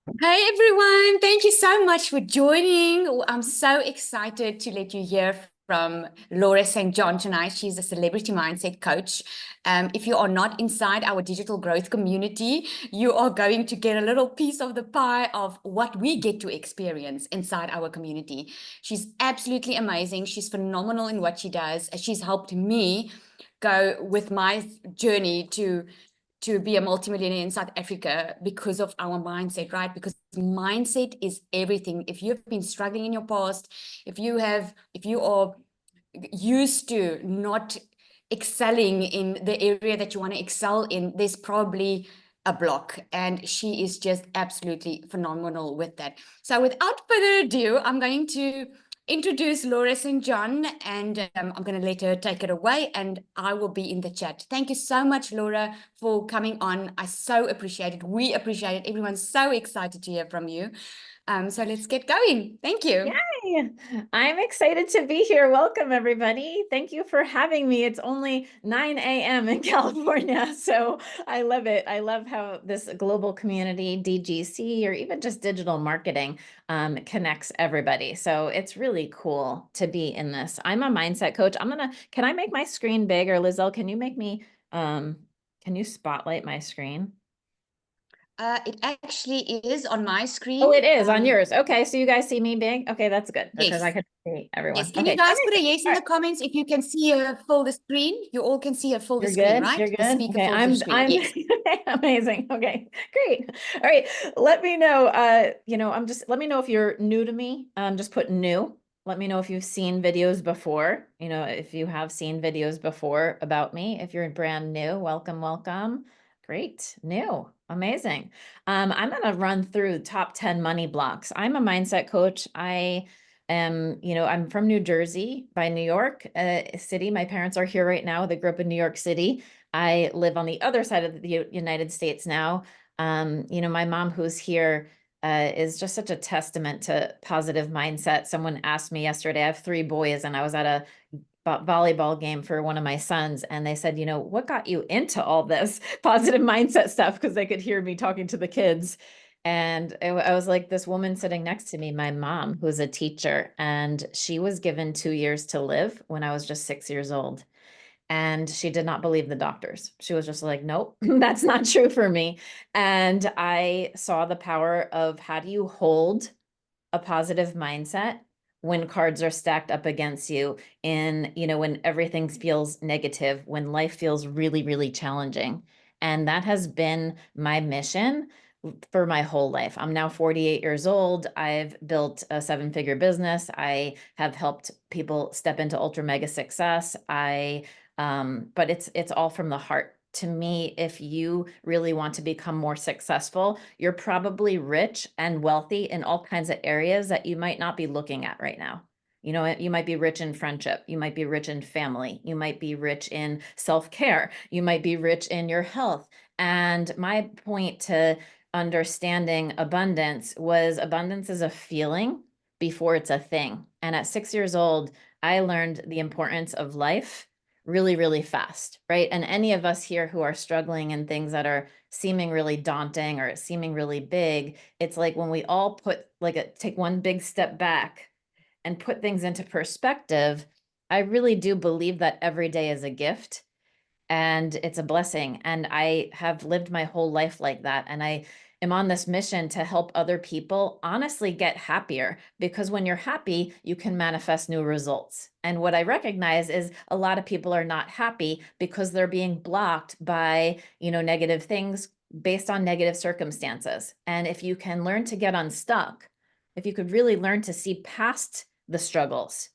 Hey everyone, thank you so much for joining. I'm so excited to let you hear from Laura St. John tonight. She's a celebrity mindset coach. If you are not inside our digital growth community, you are going to get a little piece of the pie of what we get to experience inside our community. She's absolutely amazing. She's phenomenal in what she does. She's helped me go with my journey to be a multimillionaire in South Africa because of our mindset, right? Because mindset is everything. If you've been struggling in your past, if you are used to not excelling in the area that you want to excel in, there's probably a block. And she is just absolutely phenomenal with that. So without further ado, I'm going to introduce Laura St. John, and I'm going to let her take it away, and I will be in the chat. Thank you so much, Laura, for coming on. I so appreciate it. We appreciate it. Everyone's so excited to hear from you. So let's get going. Thank you. Yay! I'm excited to be here. Welcome, everybody. Thank you for having me. It's only 9 a.m. in California, so I love it. I love how this global community, DGC, or even just digital marketing, connects everybody. So it's really cool to be in this. I'm a mindset coach. Can I make my screen big, or Lizelle, can you make me, can you spotlight my screen? It actually is on my Oh, screen. it is on yours. Okay, so you guys see me big? Okay, that's good because I Yes. can see Yes. everyone. Can you Okay, guys put a terrific. yes All in right. the comments if you can see her fill the screen? You all can see her fill the You're screen, good. right? You're The good. speaker Okay, fills the screen. I'm Yes. amazing. Okay, great. All right. Let me know. Let me know if you're new to me. Just put new. Let me know if you've seen videos before. If you have seen videos before about me. If you're brand new, welcome, welcome. Great. New. Amazing. I'm gonna run through top 10 money blocks. I'm a mindset coach. I'm from New Jersey by New York City. My parents are here right now. They grew up in New York City. I live on the other side of the United States now. My mom who's here is just such a testament to positive mindset. Someone asked me yesterday, I have three boys, and I was at a volleyball game for one of my sons, and they said, what got you into all this positive mindset stuff? Because they could hear me talking to the kids. And I was like, this woman sitting next to me, my mom, who's a teacher, and she was given 2 years to live when I was just 6 years old. And she did not believe the doctors. She was just like, nope, that's not true for me. And I saw the power of how do you hold a positive mindset when cards are stacked up against you when everything feels negative, when life feels really, really challenging. And that has been my mission for my whole life. I'm now 48 years old. I've built a seven-figure business. I have helped people step into ultra mega success. But it's all from the heart. To me, if you really want to become more successful, you're probably rich and wealthy in all kinds of areas that you might not be looking at right now. You might be rich in friendship. You might be rich in family. You might be rich in self-care. You might be rich in your health. And my point to understanding abundance was abundance is a feeling before it's a thing. And at 6 years old, I learned the importance of life really, really fast, right? And any of us here who are struggling in things that are seeming really daunting or seeming really big, it's like when we all take one big step back and put things into perspective, I really do believe that every day is a gift and it's a blessing. And I have lived my whole life like that. And I am on this mission to help other people honestly get happier, because when you're happy, you can manifest new results. And what I recognize is a lot of people are not happy because they're being blocked by, negative things based on negative circumstances. And if you can learn to get unstuck, if you could really learn to see past the struggles,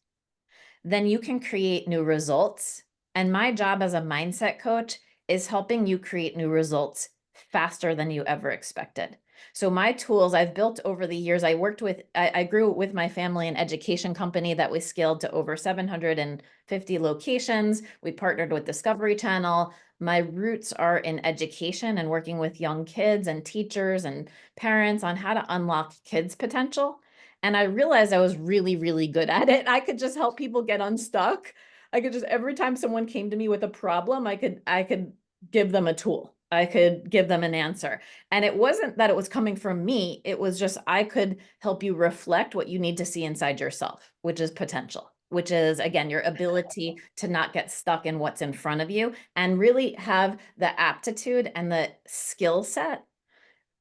then you can create new results. And my job as a mindset coach is helping you create new results faster than you ever expected. So my tools I've built over the years, I grew with my family an education company that we scaled to over 750 locations. We partnered with Discovery Channel. My roots are in education and working with young kids and teachers and parents on how to unlock kids' potential. And I realized I was really, really good at it. I could just help people get unstuck. I could just, every time someone came to me with a problem, I could give them a tool. I could give them an answer. And it wasn't that it was coming from me. It was just, I could help you reflect what you need to see inside yourself, which is potential, which is, again, your ability to not get stuck in what's in front of you and really have the aptitude and the skill set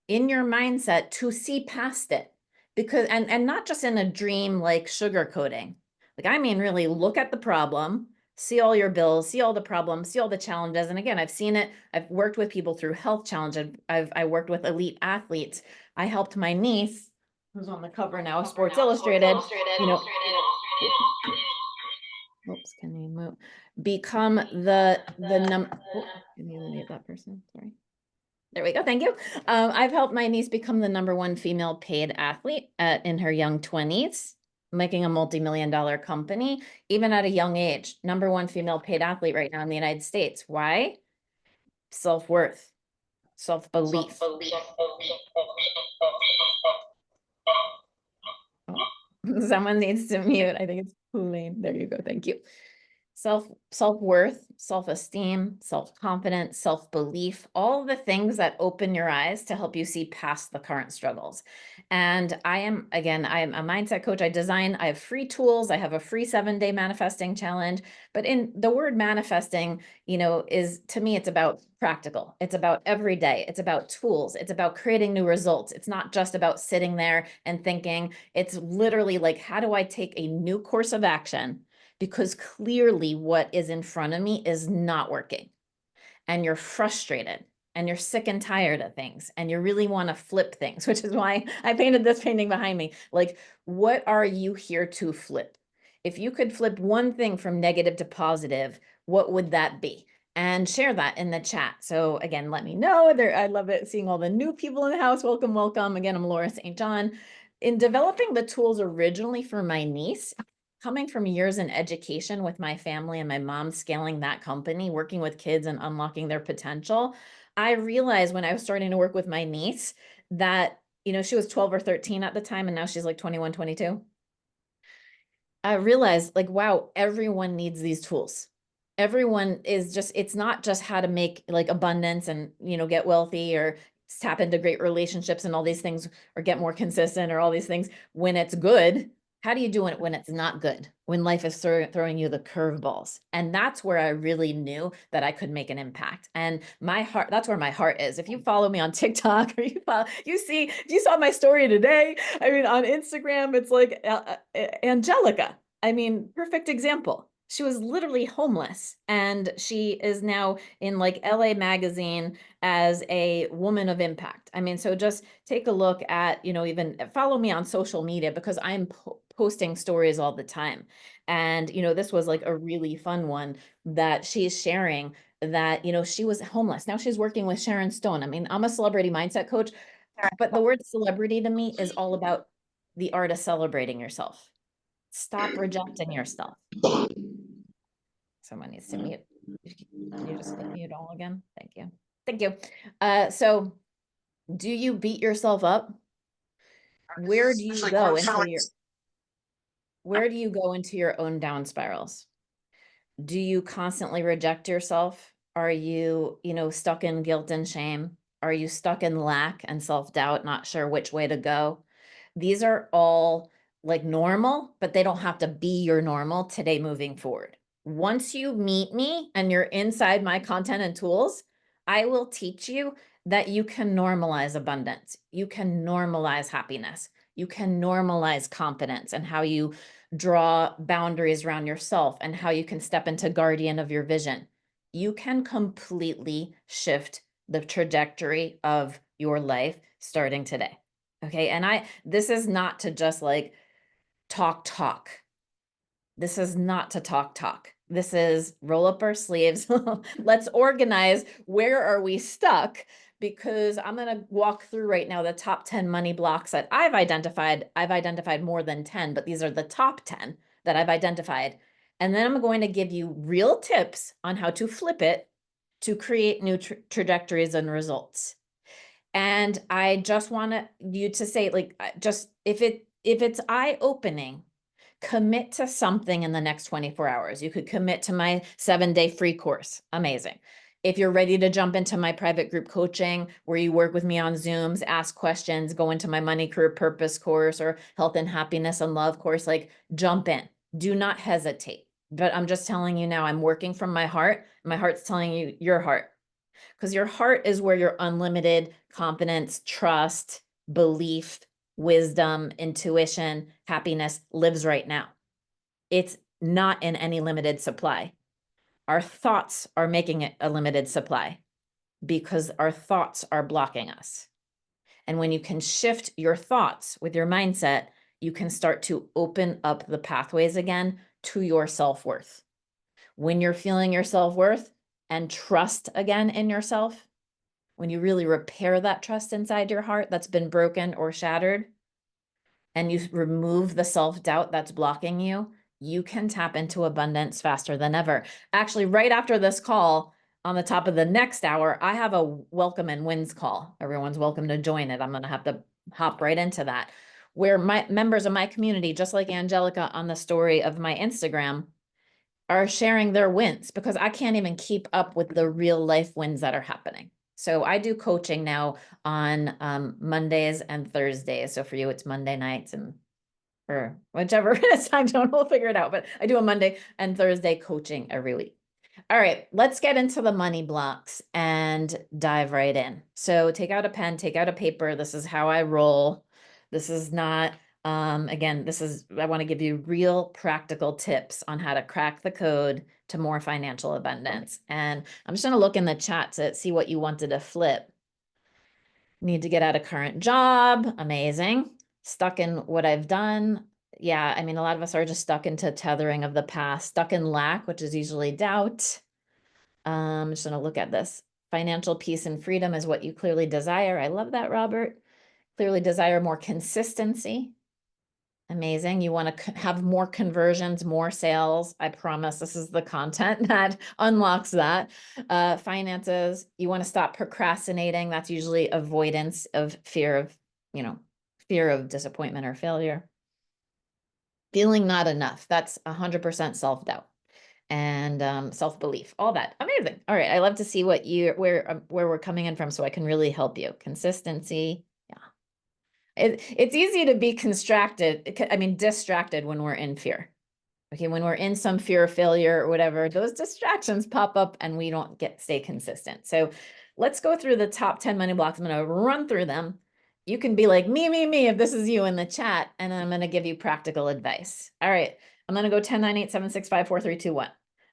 in your mindset to see past it. Because, and not just in a dream like sugarcoating. Like, I mean, really look at the problem, see all your bills, see all the problems, see all the challenges. And again, I've seen it. I've worked with people through health challenges. I worked with elite athletes. I helped my niece, who's on the cover now of Sports Illustrated, you know, oops, can you move? Become the can you mute that person? Sorry. There we go. Thank you. I've helped my niece become the #1 female paid athlete in her young 20s, making a multi-million-dollar company, even at a young age. #1 female paid athlete right now in the United States. Why? Self-worth, self-belief. Oh, someone needs to mute. I think it's Pauline. There you go. Thank you. Self-worth, self-esteem, self-confidence, self-belief, all the things that open your eyes to help you see past the current struggles. And I am a mindset coach. I have free tools. I have a free 7-day manifesting challenge. But in the word manifesting, is, to me, it's about practical. It's about every day. It's about tools. It's about creating new results. It's not just about sitting there and thinking. It's literally like, how do I take a new course of action? Because clearly what is in front of me is not working. And you're frustrated and you're sick and tired of things and you really want to flip things, which is why I painted this painting behind me. Like, what are you here to flip? If you could flip one thing from negative to positive, what would that be? And share that in the chat. So again, let me know. I love it seeing all the new people in the house. Welcome, welcome. Again, I'm Laura St. John. In developing the tools originally for my niece, coming from years in education with my family and my mom scaling that company, working with kids and unlocking their potential, I realized when I was starting to work with my niece that, she was 12 or 13 at the time, and now she's like 21, 22. I realized, like, wow, everyone needs these tools. Everyone is just, it's not just how to make like abundance and, get wealthy or tap into great relationships and all these things, or get more consistent or all these things when it's good. How do you do it when it's not good? When life is throwing you the curveballs? And that's where I really knew that I could make an impact. And my heart, that's where my heart is. If you follow me on TikTok or if you saw my story today, I mean, on Instagram, it's like Angelica. I mean, perfect example. She was literally homeless, and she is now in like LA Magazine as a woman of impact. I mean, so just take a look at, even follow me on social media, because I'm posting stories all the time. And, this was like a really fun one that she's sharing that, she was homeless. Now she's working with Sharon Stone. I mean, I'm a celebrity mindset coach, but the word celebrity to me is all about the art of celebrating yourself. Stop rejecting yourself. Someone needs to mute. Can you just mute all again? Thank you. Thank you. So do you beat yourself up? Where do you go into your own down spirals? Do you constantly reject yourself? Are you, stuck in guilt and shame? Are you stuck in lack and self-doubt, not sure which way to go? These are all like normal, but they don't have to be your normal today moving forward. Once you meet me and you're inside my content and tools, I will teach you that you can normalize abundance. You can normalize happiness. You can normalize confidence, and how you draw boundaries around yourself and how you can step into guardian of your vision. You can completely shift the trajectory of your life starting today. Okay. And this is not to just like talk. This is not to talk. This is roll up our sleeves. Let's organize. Where are we stuck? Because I'm going to walk through right now the top 10 money blocks that I've identified. I've identified more than 10, but these are the top 10 that I've identified. And then I'm going to give you real tips on how to flip it to create new trajectories and results. And I just want you to say, like, just if it's eye-opening, commit to something in the next 24 hours. You could commit to my 7-day free course. Amazing. If you're ready to jump into my private group coaching where you work with me on Zooms, ask questions, go into my money, career, purpose course or health and happiness and love course, like jump in. Do not hesitate. But I'm just telling you now, I'm working from my heart. My heart's telling you your heart, because your heart is where your unlimited confidence, trust, belief, wisdom, intuition, happiness lives right now. It's not in any limited supply. Our thoughts are making it a limited supply because our thoughts are blocking us. And when you can shift your thoughts with your mindset, you can start to open up the pathways again to your self-worth. When you're feeling your self-worth and trust again in yourself, when you really repair that trust inside your heart that's been broken or shattered, and you remove the self-doubt that's blocking you, you can tap into abundance faster than ever. Actually, right after this call, on the top of the next hour, I have a welcome and wins call. Everyone's welcome to join it. I'm going to have to hop right into that, where my members of my community, just like Angelica on the story of my Instagram, are sharing their wins, because I can't even keep up with the real life wins that are happening. So I do coaching now on Mondays and Thursdays. So for you, it's Monday nights and or whichever time zone, we'll figure it out. But I do a Monday and Thursday coaching every week. All right, let's get into the money blocks and dive right in. So take out a pen, take out a paper. This is how I roll. This is not, again, I want to give you real practical tips on how to crack the code to more financial abundance. And I'm just going to look in the chat to see what you wanted to flip. Need to get out of current job. Amazing. Stuck in what I've done. Yeah, I mean, a lot of us are just stuck into tethering of the past, stuck in lack, which is usually doubt. I'm just going to look at this. Financial peace and freedom is what you clearly desire. I love that, Robert. Clearly desire more consistency. Amazing. You want to have more conversions, more sales. I promise this is the content that unlocks that. Finances, you want to stop procrastinating. That's usually avoidance of fear of disappointment or failure. Feeling not enough. That's 100% self-doubt and self-belief, all that. Amazing. All right. I love to see where we're coming in from so I can really help you. Consistency. It's easy to be distracted when we're in fear. Okay, when we're in some fear of failure or whatever, those distractions pop up and we don't stay consistent. So let's go through the top 10 money blocks. I'm going to run through them. You can be like, me, if this is you in the chat, and I'm going to give you practical advice. All right, I'm going to go 10, 9, 8, 7, 6, 5, 4, 3, 2, 1.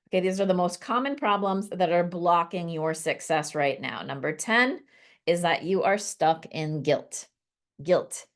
Okay, these are the most common problems that are blocking your success right now. Number 10 is that you are stuck in guilt. Guilt.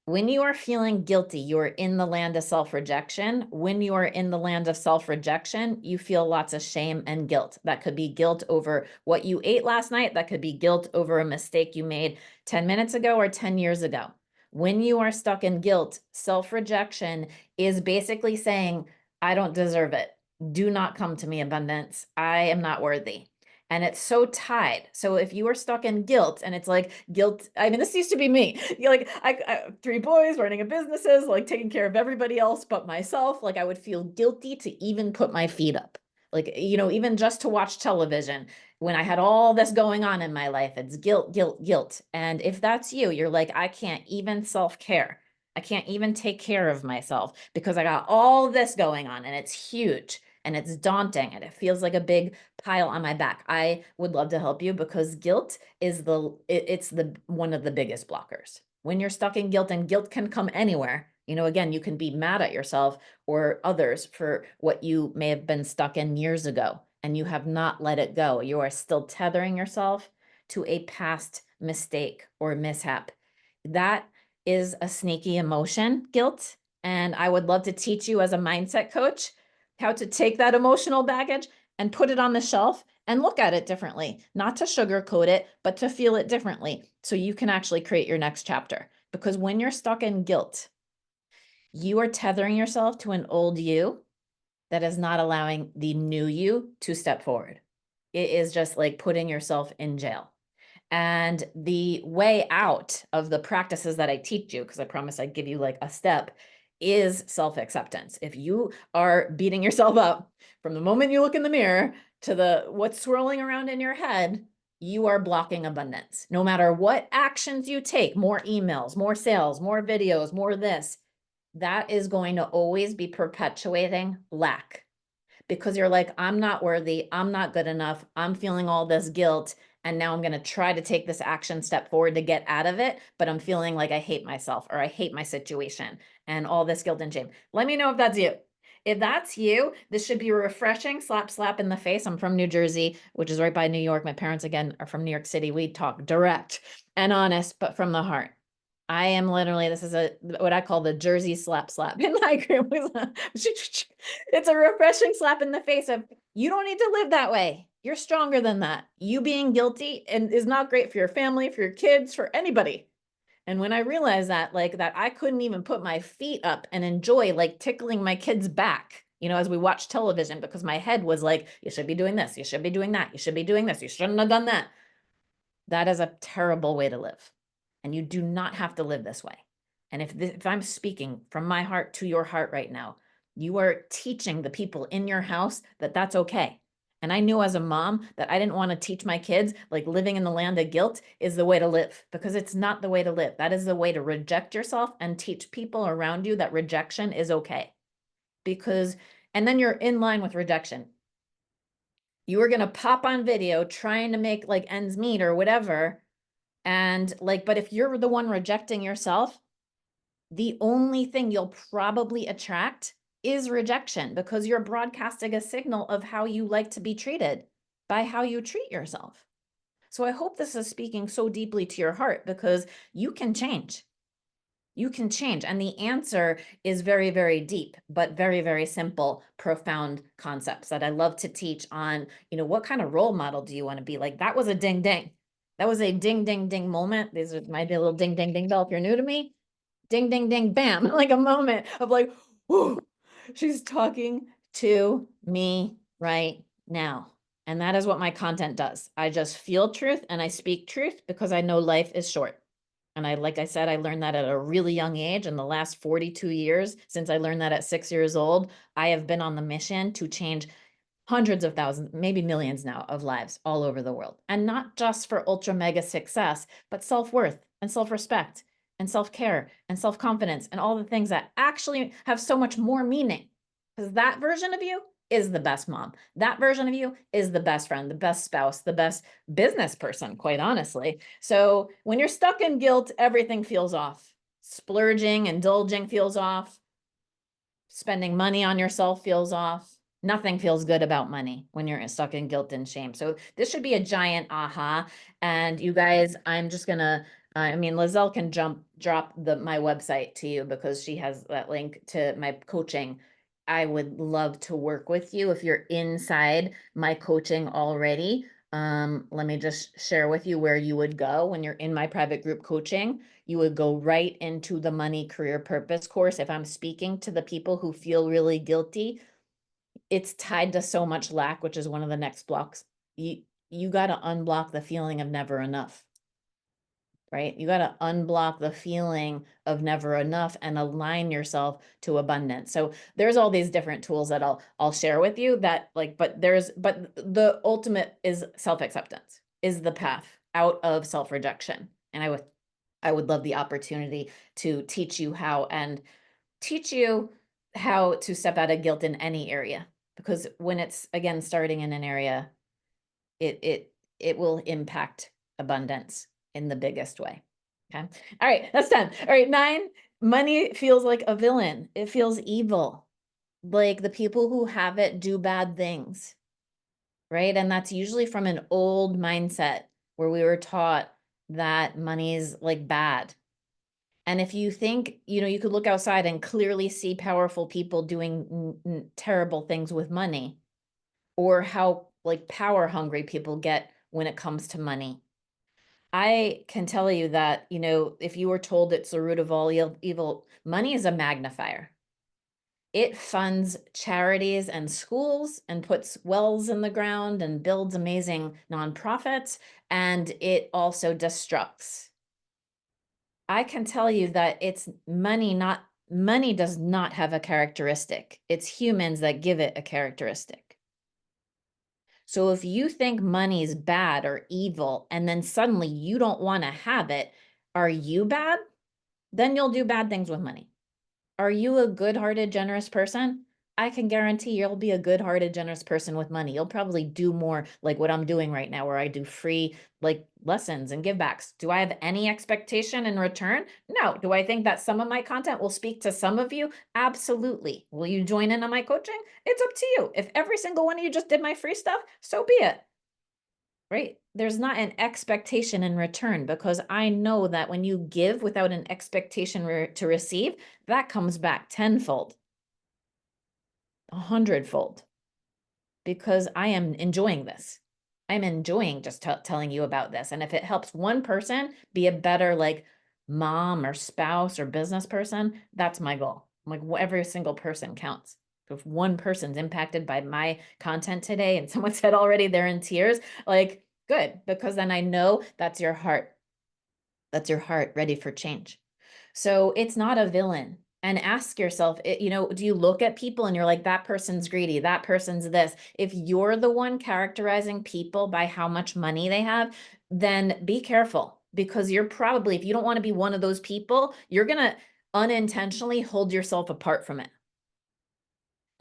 When you are feeling guilty, you are in the land of self-rejection. When you are in the land of self-rejection, you feel lots of shame and guilt. That could be guilt over what you ate last night. That could be guilt over a mistake you made 10 minutes ago or 10 years ago. When you are stuck in guilt, self-rejection is basically saying, I don't deserve it. Do not come to me, abundance. I am not worthy. And it's so tied. So if you are stuck in guilt, and it's like guilt, I mean, this used to be me. You're like, I 3 boys running a businesses, like taking care of everybody else but myself. Like I would feel guilty to even put my feet up. Like, even just to watch television when I had all this going on in my life, it's guilt, guilt, guilt. And if that's you, you're like, I can't even self-care. I can't even take care of myself because I got all this going on and it's huge. And it's daunting and it feels like a big pile on my back. I would love to help you because guilt is one of the biggest blockers. When you're stuck in guilt, and guilt can come anywhere, again, you can be mad at yourself or others for what you may have been stuck in years ago and you have not let it go. You are still tethering yourself to a past mistake or mishap. That is a sneaky emotion, guilt. And I would love to teach you as a mindset coach how to take that emotional baggage and put it on the shelf and look at it differently, not to sugarcoat it, but to feel it differently so you can actually create your next chapter. Because when you're stuck in guilt, you are tethering yourself to an old you that is not allowing the new you to step forward. It is just like putting yourself in jail. And the way out of the practices that I teach you, because I promise I'd give you like a step, is self-acceptance. If you are beating yourself up from the moment you look in the mirror to the what's swirling around in your head, you are blocking abundance. No matter what actions you take, more emails, more sales, more videos, more this, that is going to always be perpetuating lack, because you're like, I'm not worthy, I'm not good enough, I'm feeling all this guilt, and now I'm going to try to take this action step forward to get out of it, but I'm feeling like I hate myself or I hate my situation and all this guilt and shame. Let me know if that's you. If that's you, this should be a refreshing slap in the face. I'm from New Jersey, which is right by New York. My parents, again, are from New York City. We talk direct and honest, but from the heart. I am literally, this is what I call the Jersey slap in my group. It's a refreshing slap in the face of, you don't need to live that way. You're stronger than that. You being guilty and is not great for your family, for your kids, for anybody. And when I realized that, like that, I couldn't even put my feet up and enjoy like tickling my kids' back, as we watch television, because my head was like, you should be doing this, you should be doing that, you should be doing this, you shouldn't have done that. That is a terrible way to live. And you do not have to live this way. And if I'm speaking from my heart to your heart right now, you are teaching the people in your house that that's okay. And I knew as a mom that I didn't want to teach my kids like living in the land of guilt is the way to live, because it's not the way to live. That is the way to reject yourself and teach people around you that rejection is okay. And then you're in line with rejection. You are going to pop on video trying to make like ends meet or whatever. And like, but if you're the one rejecting yourself, the only thing you'll probably attract is rejection, because you're broadcasting a signal of how you like to be treated by how you treat yourself. So I hope this is speaking so deeply to your heart, because you can change. You can change. And the answer is very, very deep, but very, very simple, profound concepts that I love to teach on, what kind of role model do you want to be? Like, that was a ding, ding. That was a ding, ding, ding moment. These might be a little ding, ding, ding bell if you're new to me. Ding, ding, ding, bam. Like a moment of like, whoo, she's talking to me right now. And that is what my content does. I just feel truth and I speak truth because I know life is short. And like I said, I learned that at a really young age. In the last 42 years, since I learned that at 6 years old, I have been on the mission to change hundreds of thousands, maybe millions now, of lives all over the world. And not just for ultra mega success, but self-worth and self-respect and self-care and self-confidence and all the things that actually have so much more meaning. Because that version of you is the best mom. That version of you is the best friend, the best spouse, the best business person, quite honestly. So when you're stuck in guilt, everything feels off. Splurging, indulging feels off. Spending money on yourself feels off. Nothing feels good about money when you're stuck in guilt and shame. So this should be a giant aha. And you guys, I'm just gonna, Lizelle can drop my website to you, because she has that link to my coaching. I would love to work with you if you're inside my coaching already. Let me just share with you where you would go when you're in my private group coaching. You would go right into the Money Career Purpose course. If I'm speaking to the people who feel really guilty, it's tied to so much lack, which is one of the next blocks. You got to unblock the feeling of never enough. Right? You got to unblock the feeling of never enough and align yourself to abundance. So there's all these different tools that I'll share with you that but the ultimate is self-acceptance is the path out of self-rejection. And I would love the opportunity to teach you how to step out of guilt in any area, because when it's again starting in an area, it will impact abundance in the biggest way. Okay. All right. That's 10. All right. 9, money feels like a villain. It feels evil. Like the people who have it do bad things. Right. And that's usually from an old mindset where we were taught that money is like bad. And if you think, you could look outside and clearly see powerful people doing terrible things with money, or how like power hungry people get when it comes to money. I can tell you that, if you were told it's the root of all evil, money is a magnifier. It funds charities and schools and puts wells in the ground and builds amazing nonprofits, and it also destructs. I can tell you that it's money does not have a characteristic. It's humans that give it a characteristic. So if you think money's bad or evil, and then suddenly you don't want to have it, are you bad? Then you'll do bad things with money. Are you a good-hearted, generous person? I can guarantee you'll be a good-hearted, generous person with money. You'll probably do more like what I'm doing right now, where I do free like lessons and givebacks. Do I have any expectation in return? No. Do I think that some of my content will speak to some of you? Absolutely. Will you join in on my coaching? It's up to you. If every single one of you just did my free stuff, so be it. Right? There's not an expectation in return, because I know that when you give without an expectation to receive, that comes back tenfold, 100-fold, because I am enjoying this. I'm enjoying just telling you about this. And if it helps one person be a better like mom or spouse or business person, that's my goal. Like every single person counts. If one person's impacted by my content today and someone said already they're in tears, like good, because then I know that's your heart. That's your heart ready for change. So it's not a villain. And ask yourself, do you look at people and you're like, that person's greedy, that person's this? If you're the one characterizing people by how much money they have, then be careful, because you're probably, if you don't want to be one of those people, you're going to unintentionally hold yourself apart from it.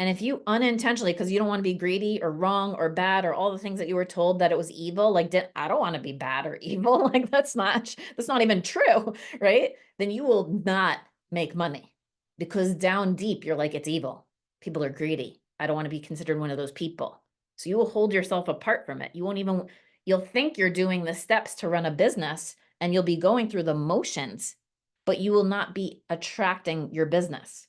And if you unintentionally, because you don't want to be greedy or wrong or bad or all the things that you were told that it was evil, like I don't want to be bad or evil, like that's not even true, right? Then you will not make money, because down deep you're like, it's evil. People are greedy. I don't want to be considered one of those people. So you will hold yourself apart from it. You'll think you're doing the steps to run a business and you'll be going through the motions, but you will not be attracting your business.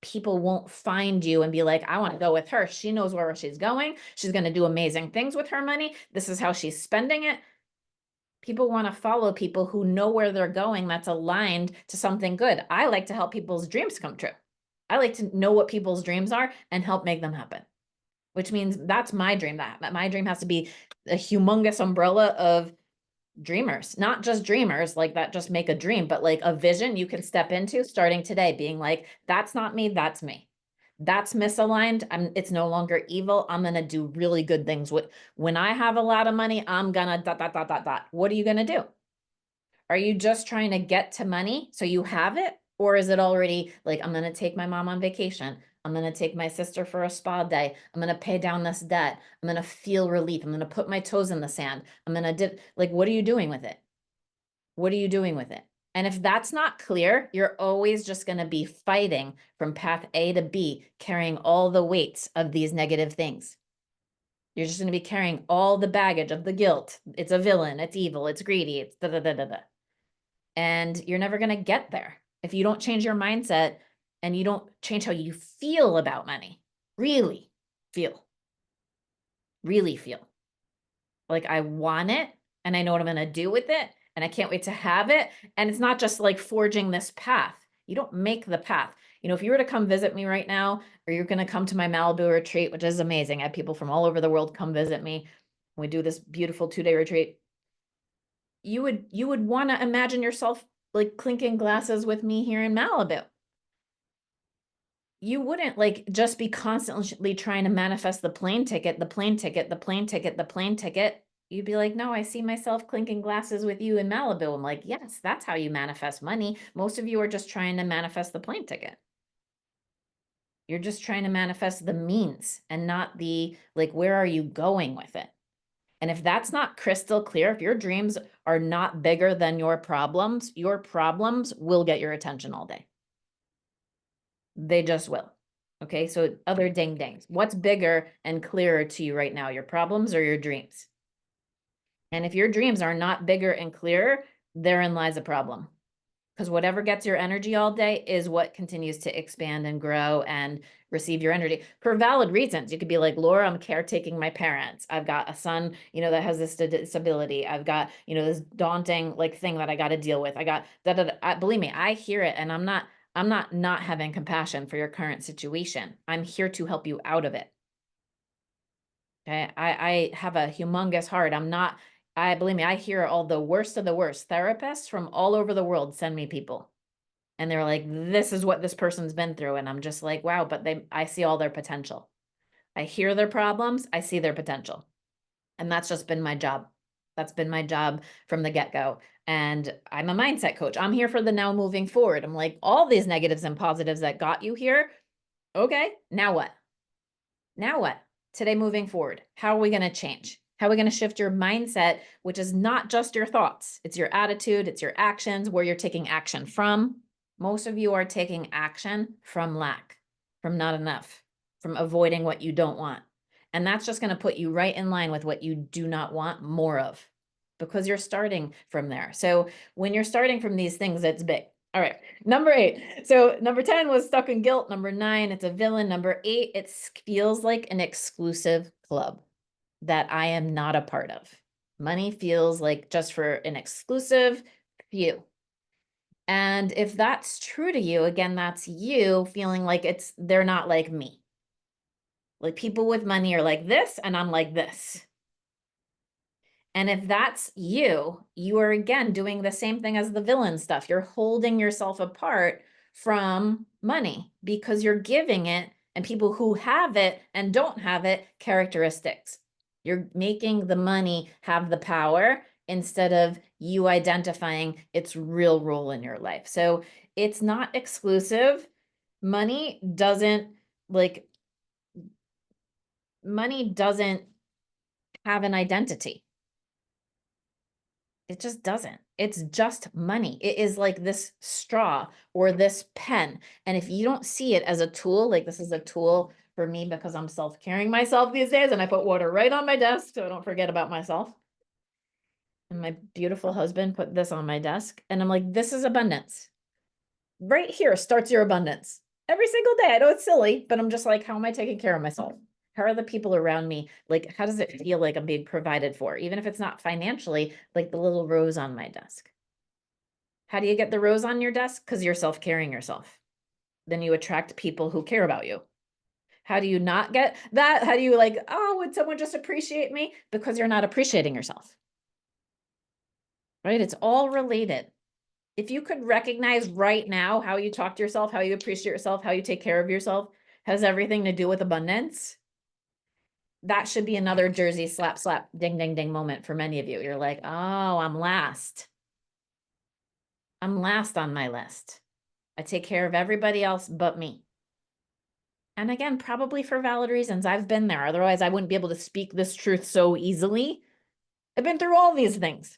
People won't find you and be like, I want to go with her. She knows where she's going. She's going to do amazing things with her money. This is how she's spending it. People want to follow people who know where they're going, that's aligned to something good. I like to help people's dreams come true. I like to know what people's dreams are and help make them happen, which means that's my dream. That my dream has to be a humongous umbrella of dreamers, not just dreamers like that just make a dream, but like a vision you can step into starting today, being like, that's not me, that's me. That's misaligned. It's no longer evil. I'm going to do really good things with, when I have a lot of money, I'm going to ... What are you going to do? Are you just trying to get to money so you have it? Or is it already like, I'm going to take my mom on vacation. I'm going to take my sister for a spa day. I'm going to pay down this debt. I'm going to feel relief. I'm going to put my toes in the sand. I'm going to dip. Like, what are you doing with it? What are you doing with it? And if that's not clear, you're always just going to be fighting from path A to B, carrying all the weights of these negative things. You're just going to be carrying all the baggage of the guilt. It's a villain. It's evil. It's greedy. It's da. And you're never going to get there if you don't change your mindset and you don't change how you feel about money. Really feel like I want it and I know what I'm going to do with it and I can't wait to have it. And it's not just like forging this path. You don't make the path. If you were to come visit me right now, or you're going to come to my Malibu retreat, which is amazing. I have people from all over the world come visit me. We do this beautiful 2-day retreat. You would want to imagine yourself like clinking glasses with me here in Malibu. You wouldn't like just be constantly trying to manifest the plane ticket. You'd be like, no, I see myself clinking glasses with you in Malibu. I'm like, yes, that's how you manifest money. Most of you are just trying to manifest the plane ticket. You're just trying to manifest the means and not the, like, where are you going with it? And if that's not crystal clear, if your dreams are not bigger than your problems will get your attention all day. They just will. Okay, so other ding dangs. What's bigger and clearer to you right now, your problems or your dreams? And if your dreams are not bigger and clearer, therein lies a problem. Because whatever gets your energy all day is what continues to expand and grow and receive your energy for valid reasons. You could be like, Laura, I'm caretaking my parents. I've got a son, that has this disability. I've got, this daunting like thing that I got to deal with. I got that. Believe me, I hear it, and I'm not having compassion for your current situation. I'm here to help you out of it. Okay, I have a humongous heart. Believe me, I hear all the worst of the worst. Therapists from all over the world send me people. And they're like, this is what this person's been through. And I'm just like, wow, but I see all their potential. I hear their problems, I see their potential. And that's just been my job. That's been my job from the get-go. And I'm a mindset coach. I'm here for the now moving forward. I'm like, all these negatives and positives that got you here. Okay, now what? Now what? Today moving forward, how are we going to change? How are we going to shift your mindset, which is not just your thoughts? It's your attitude, it's your actions, where you're taking action from. Most of you are taking action from lack, from not enough, from avoiding what you don't want. And that's just going to put you right in line with what you do not want more of, because you're starting from there. So when you're starting from these things, it's big. All right, number 8. So number 10 was stuck in guilt. Number 9, it's a villain. Number 8, it feels like an exclusive club that I am not a part of. Money feels like just for an exclusive few. And if that's true to you, again, that's you feeling like they're not like me. Like people with money are like this, and I'm like this. And if that's you, you are again doing the same thing as the villain stuff. You're holding yourself apart from money because you're giving it, and people who have it and don't have it, characteristics. You're making the money have the power instead of you identifying its real role in your life. So it's not exclusive. Money doesn't have an identity. It just doesn't. It's just money. It is like this straw or this pen. And if you don't see it as a tool, like this is a tool for me because I'm self-caring myself these days, and I put water right on my desk so I don't forget about myself. And my beautiful husband put this on my desk, and I'm like, this is abundance. Right here starts your abundance. Every single day. I know it's silly, but I'm just like, how am I taking care of myself? How are the people around me? Like, how does it feel like I'm being provided for? Even if it's not financially, like the little rose on my desk. How do you get the rose on your desk? Because you're self-caring yourself. Then you attract people who care about you. How do you not get that? How do you like, oh, would someone just appreciate me? Because you're not appreciating yourself. Right? It's all related. If you could recognize right now how you talk to yourself, how you appreciate yourself, how you take care of yourself, has everything to do with abundance. That should be another Jersey slap, slap, ding, ding, ding moment for many of you. You're like, oh, I'm last. I'm last on my list. I take care of everybody else but me. And again, probably for valid reasons. I've been there. Otherwise, I wouldn't be able to speak this truth so easily. I've been through all these things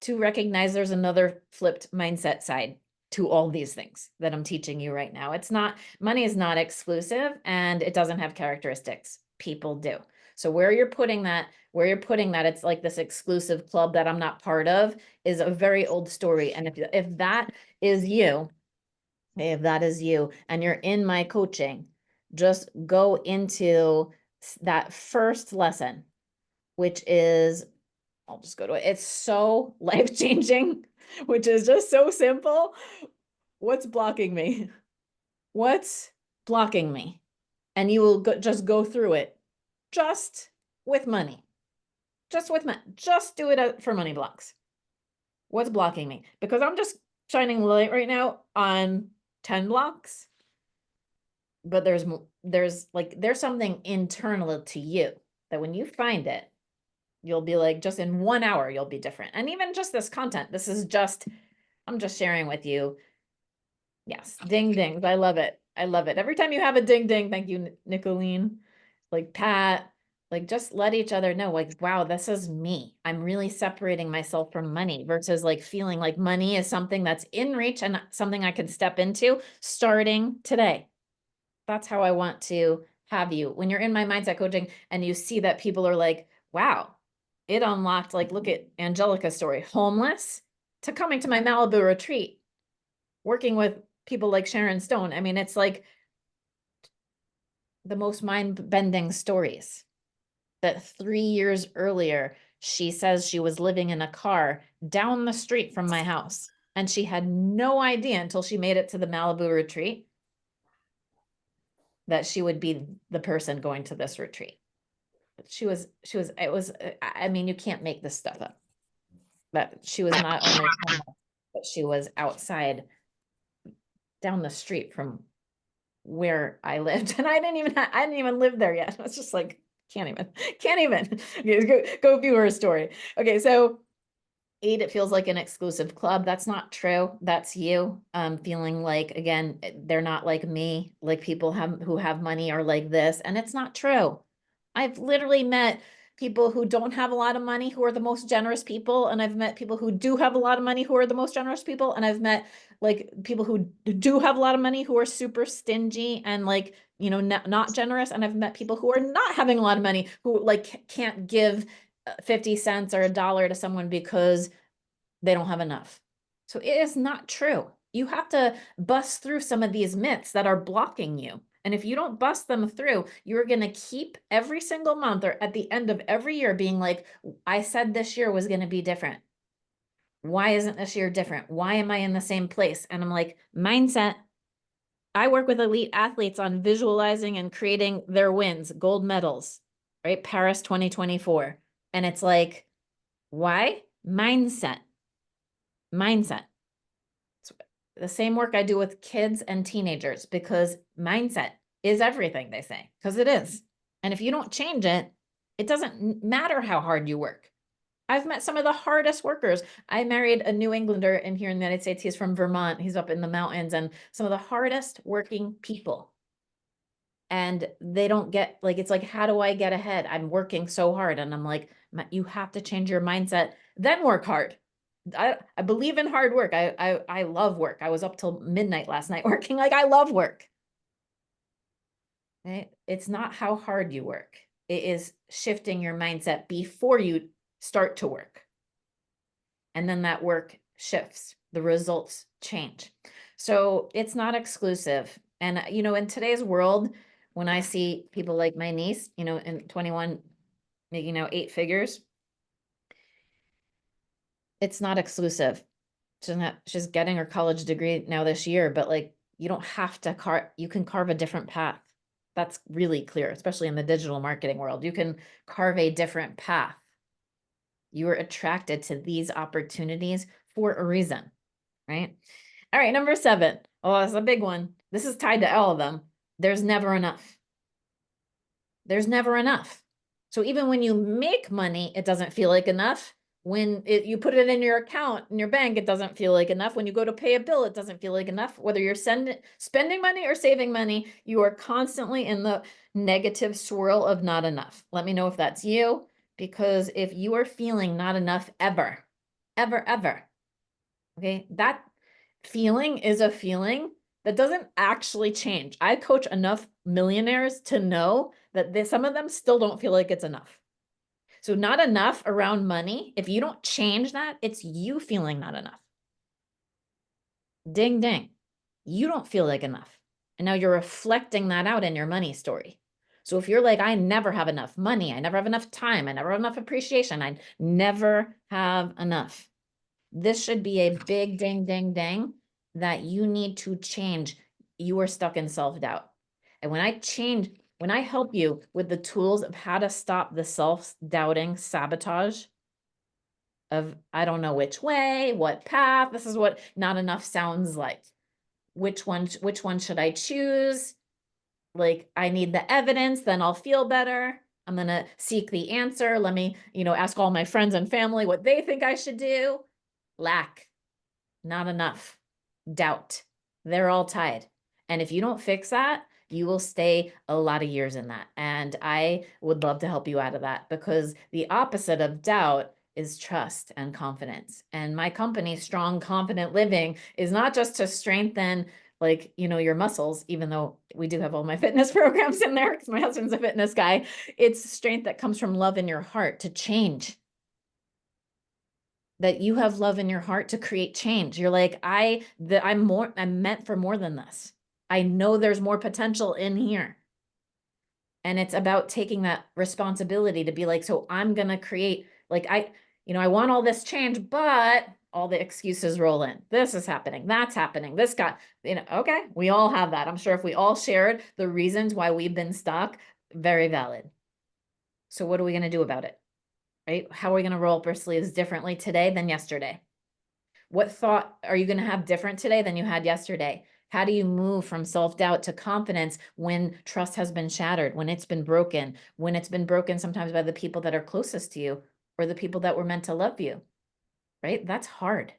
to recognize there's another flipped mindset side to all these things that I'm teaching you right now. Money is not exclusive, and it doesn't have characteristics. People do. So where you're putting that, it's like this exclusive club that I'm not part of, is a very old story. And if that is you, and you're in my coaching, just go into that first lesson, which is, I'll just go to it. It's so life-changing, which is just so simple. What's blocking me? What's blocking me? And you will just go through it just with money. Just do it for money blocks. What's blocking me? Because I'm just shining light right now on 10 blocks. But there's something internal to you that when you find it, you'll be like, just in 1 hour, you'll be different. And even just this content, I'm just sharing with you. Yes, ding dings. I love it. I love it. Every time you have a ding ding, thank you, Nicolene, like Pat, like just let each other know, like, wow, this is me. I'm really separating myself from money versus like feeling like money is something that's in reach and something I can step into starting today. That's how I want to have you. When you're in my mindset coaching and you see that people are like, wow, it unlocked, like, look at Angelica's story, homeless to coming to my Malibu retreat, working with people like Sharon Stone. I mean, it's like the most mind-bending stories that 3 years earlier, she says she was living in a car down the street from my house. And she had no idea until she made it to the Malibu retreat that she would be the person going to this retreat. I mean, you can't make this stuff up. But she was not only homeless, but she was outside down the street from where I lived, and I didn't even live there yet. I was just like, can't even. Okay, go view her story. Okay, so 8, it feels like an exclusive club. That's not true. That's you feeling like, again, they're not like me, like people who have money are like this, and it's not true. I've literally met people who don't have a lot of money who are the most generous people, and I've met people who do have a lot of money who are the most generous people, and I've met like people who do have a lot of money who are super stingy and like, you know, not generous, and I've met people who are not having a lot of money who like can't give 50 cents or $1 to someone because they don't have enough. So it is not true. You have to bust through some of these myths that are blocking you. And if you don't bust them through, you're going to keep every single month or at the end of every year being like, I said this year was going to be different. Why isn't this year different? Why am I in the same place? And I'm like, mindset. I work with elite athletes on visualizing and creating their wins, gold medals, right? Paris 2024. And it's like, why? Mindset. It's the same work I do with kids and teenagers, because mindset is everything, they say, because it is. And if you don't change it, it doesn't matter how hard you work. I've met some of the hardest workers. I married a New Englander in here in the United States. He's from Vermont. He's up in the mountains, and some of the hardest working people. And they don't get like, it's like, how do I get ahead? I'm working so hard. And I'm like, you have to change your mindset, then work hard. I believe in hard work. I love work. I was up till midnight last night working. Like, I love work. Right? It's not how hard you work. It is shifting your mindset before you start to work. And then that work shifts. The results change. So it's not exclusive. And, you know, in today's world, when I see people like my niece, you know, in 21, making now 8 figures, it's not exclusive. She's getting her college degree now this year, but like, you don't have to you can carve a different path. That's really clear, especially in the digital marketing world. You can carve a different path. You are attracted to these opportunities for a reason, right? All right, number 7. Oh, that's a big one. This is tied to all of them. There's never enough. There's never enough. So even when you make money, it doesn't feel like enough. When you put it in your account, in your bank, it doesn't feel like enough. When you go to pay a bill, it doesn't feel like enough. Whether you're spending money or saving money, you are constantly in the negative swirl of not enough. Let me know if that's you, because if you are feeling not enough ever, okay, that feeling is a feeling that doesn't actually change. I coach enough millionaires to know that some of them still don't feel like it's enough. So not enough around money. If you don't change that, it's you feeling not enough. Ding, ding. You don't feel like enough. And now you're reflecting that out in your money story. So if you're like, I never have enough money, I never have enough time, I never have enough appreciation, I never have enough. This should be a big ding, ding, ding that you need to change. You are stuck in self-doubt. And when I help you with the tools of how to stop the self-doubting sabotage of, I don't know which way, what path, this is what not enough sounds like. Which one should I choose? Like, I need the evidence, then I'll feel better. I'm going to seek the answer. Let me, ask all my friends and family what they think I should do. Lack, not enough, doubt. They're all tied. And if you don't fix that, you will stay a lot of years in that. And I would love to help you out of that, because the opposite of doubt is trust and confidence. And my company, Strong Confident Living, is not just to strengthen your muscles, even though we do have all my fitness programs in there because my husband's a fitness guy. It's strength that comes from love in your heart to change. That you have love in your heart to create change. You're like, I'm meant for more than this. I know there's more potential in here. And it's about taking that responsibility to be like, so I'm going to create, I want all this change, but all the excuses roll in. This is happening. That's happening. This got, okay, we all have that. I'm sure if we all shared the reasons why we've been stuck, very valid. So what are we going to do about it? Right? How are we going to roll up our sleeves differently today than yesterday? What thought are you going to have different today than you had yesterday? How do you move from self-doubt to confidence when trust has been shattered, when it's been broken sometimes by the people that are closest to you or the people that were meant to love you, right? That's hard.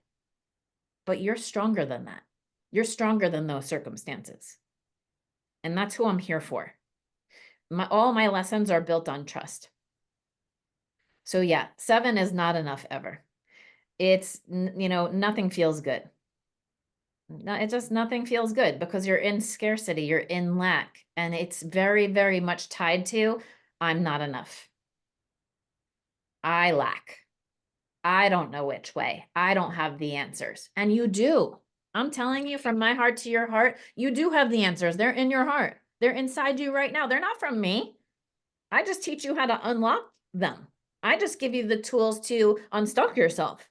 But you're stronger than that. You're stronger than those circumstances. And that's who I'm here for. All my lessons are built on trust. So yeah, 7 is not enough ever. It's, nothing feels good. No, it just nothing feels good because you're in scarcity, you're in lack, and it's very, very much tied to I'm not enough. I lack. I don't know which way. I don't have the answers. And you do. I'm telling you from my heart to your heart, you do have the answers. They're in your heart. They're inside you right now. They're not from me. I just teach you how to unlock them. I just give you the tools to unstuck yourself.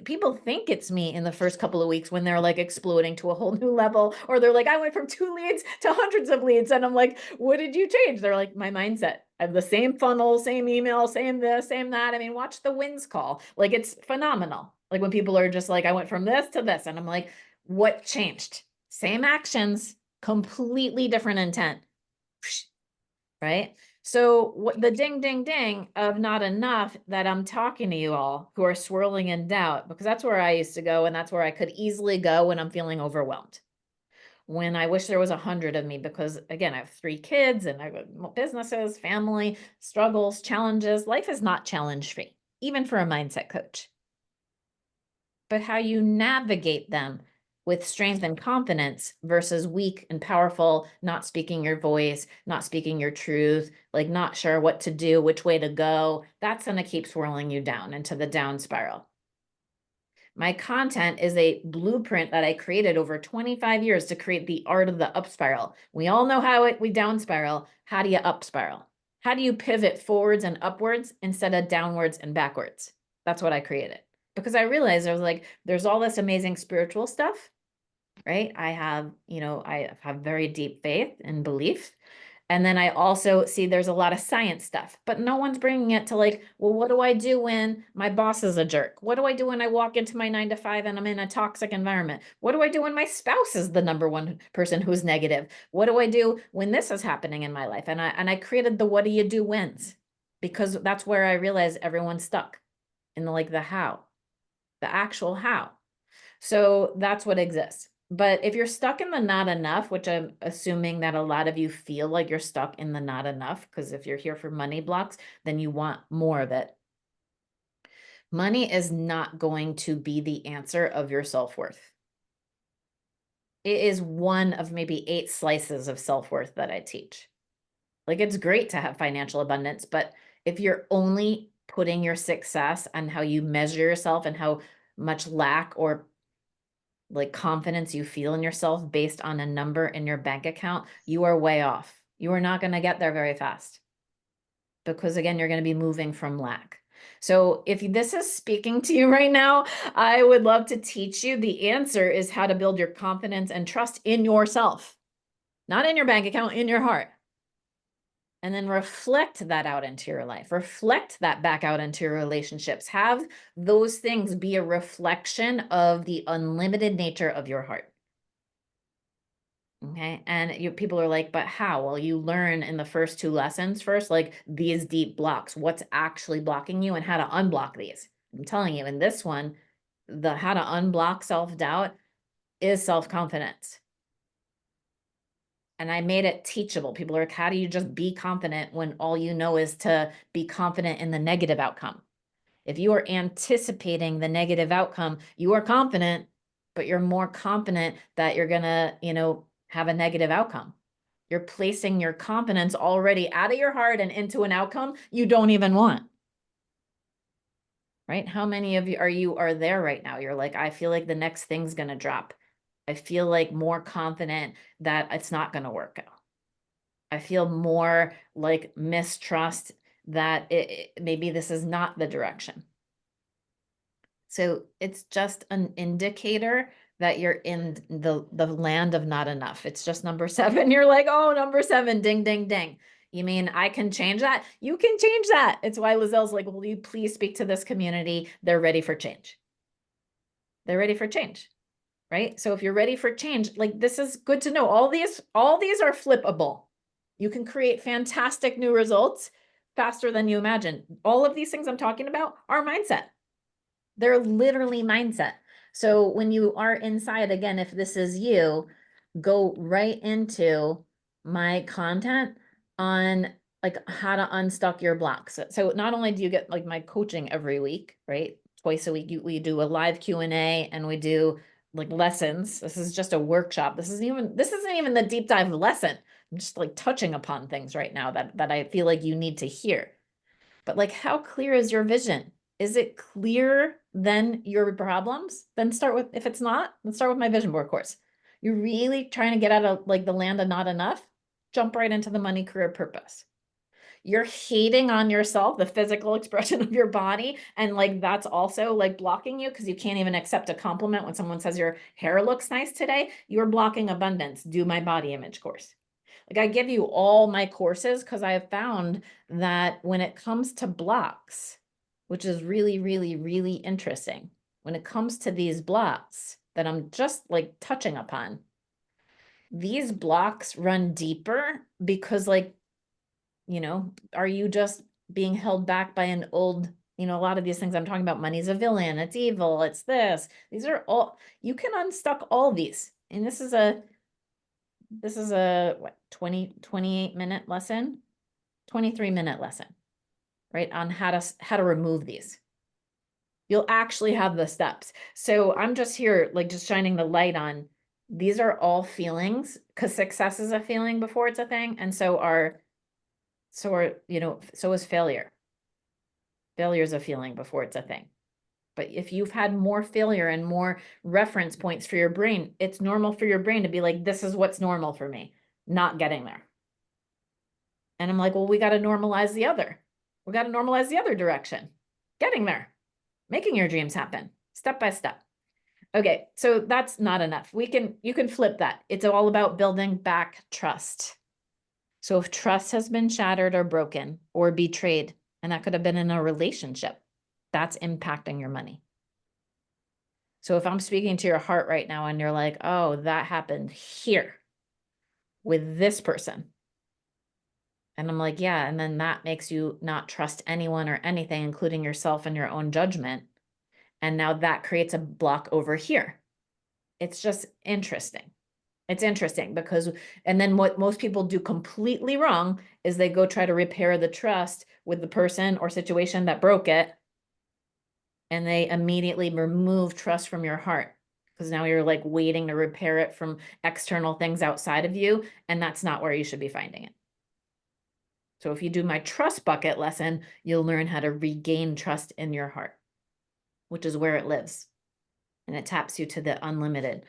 People think it's me in the first couple of weeks when they're like exploding to a whole new level, or they're like, I went from 2 leads to hundreds of leads. And I'm like, what did you change? They're like, my mindset. I have the same funnel, same email, same this, same that. I mean, watch the wins call. Like, it's phenomenal. Like when people are just like, I went from this to this. And I'm like, what changed? Same actions, completely different intent. Right? So what the ding, ding, ding of not enough that I'm talking to you all who are swirling in doubt, because that's where I used to go. And that's where I could easily go when I'm feeling overwhelmed. When I wish there was 100 of me, because again, I have 3 kids and I've got businesses, family, struggles, challenges. Life is not challenge free, even for a mindset coach. But how you navigate them with strength and confidence versus weak and powerful, not speaking your voice, not speaking your truth, like not sure what to do, which way to go, that's going to keep swirling you down into the down spiral. My content is a blueprint that I created over 25 years to create the art of the up spiral. We all know how we down spiral. How do you up spiral? How do you pivot forwards and upwards instead of downwards and backwards? That's what I created. Because I realized I was like, there's all this amazing spiritual stuff, right? I have very deep faith and belief. And then I also see there's a lot of science stuff, but no one's bringing it to like, well, what do I do when my boss is a jerk? What do I do when I walk into my 9 to 5 and I'm in a toxic environment? What do I do when my spouse is the number one person who's negative? What do I do when this is happening in my life? And I created the what do you do wins, because that's where I realized everyone's stuck in the how, the actual how. So that's what exists. But if you're stuck in the not enough, which I'm assuming that a lot of you feel like you're stuck in the not enough, because if you're here for money blocks, then you want more of it. Money is not going to be the answer of your self-worth. It is one of maybe 8 slices of self-worth that I teach. Like, it's great to have financial abundance, but if you're only putting your success on how you measure yourself and how much lack or like confidence you feel in yourself based on a number in your bank account, you are way off. You are not going to get there very fast, because again, you're going to be moving from lack. So if this is speaking to you right now, I would love to teach you. The answer is how to build your confidence and trust in yourself, not in your bank account, in your heart. And then reflect that out into your life, reflect that back out into your relationships. Have those things be a reflection of the unlimited nature of your heart. Okay. And people are like, but how? Well, you learn in the first 2 lessons first, like these deep blocks, what's actually blocking you and how to unblock these. I'm telling you, in this one, the how to unblock self-doubt is self-confidence. And I made it teachable. People are like, how do you just be confident when all you know is to be confident in the negative outcome? If you are anticipating the negative outcome, you are confident, but you're more confident that you're going to, have a negative outcome. You're placing your confidence already out of your heart and into an outcome you don't even want. Right? How many of you are there right now? You're like, I feel like the next thing's going to drop. I feel like more confident that it's not going to work out. I feel more like mistrust that maybe this is not the direction. So it's just an indicator that you're in the land of not enough. It's just number 7. You're like, oh, number 7, ding, ding, ding. You mean I can change that? You can change that. It's why Lizelle's like, will you please speak to this community? They're ready for change. They're ready for change. right? So if you're ready for change, like this is good to know. All these are flippable. You can create fantastic new results faster than you imagine. All of these things I'm talking about are mindset. They're literally mindset. So when you are inside, again, if this is you, go right into my content on like how to unstuck your blocks. So not only do you get like my coaching every week, right? Twice a week, we do a live Q&A and we do like lessons. This is just a workshop. This isn't even the deep dive lesson. I'm just like touching upon things right now that I feel like you need to hear. But like, how clear is your vision? Is it clearer than your problems? Then start with, if it's not, let's start with my vision board course. You're really trying to get out of like the land of not enough, jump right into the money, career, purpose. You're hating on yourself, the physical expression of your body, and like that's also like blocking you because you can't even accept a compliment when someone says your hair looks nice today. You're blocking abundance. Do my body image course. Like I give you all my courses because I have found that when it comes to blocks, which is really, really, really interesting, when it comes to these blocks that I'm just like touching upon, these blocks run deeper because like, you know, are you just being held back by an old, you know, a lot of these things I'm talking about, money's a villain, it's evil, it's this. These are all, you can unstuck all these. And this is a what, 28-minute lesson, 23-minute lesson, right? On how to remove these. You'll actually have the steps. So I'm just here, like just shining the light on, these are all feelings because success is a feeling before it's a thing. And so is failure. Failure is a feeling before it's a thing. But if you've had more failure and more reference points for your brain, it's normal for your brain to be like, this is what's normal for me, not getting there. And I'm like, well, we got to normalize the other. We got to normalize the other direction, getting there, making your dreams happen step by step. Okay, so that's not enough. You can flip that. It's all about building back trust. So if trust has been shattered or broken or betrayed, and that could have been in a relationship, that's impacting your money. So if I'm speaking to your heart right now and you're like, oh, that happened here with this person. And I'm like, yeah. And then that makes you not trust anyone or anything, including yourself and your own judgment. And now that creates a block over here. It's just interesting. It's interesting because, and then what most people do completely wrong is they go try to repair the trust with the person or situation that broke it. And they immediately remove trust from your heart because now you're like waiting to repair it from external things outside of you. And that's not where you should be finding it. So if you do my trust bucket lesson, you'll learn how to regain trust in your heart, which is where it lives. And it taps you to the unlimited.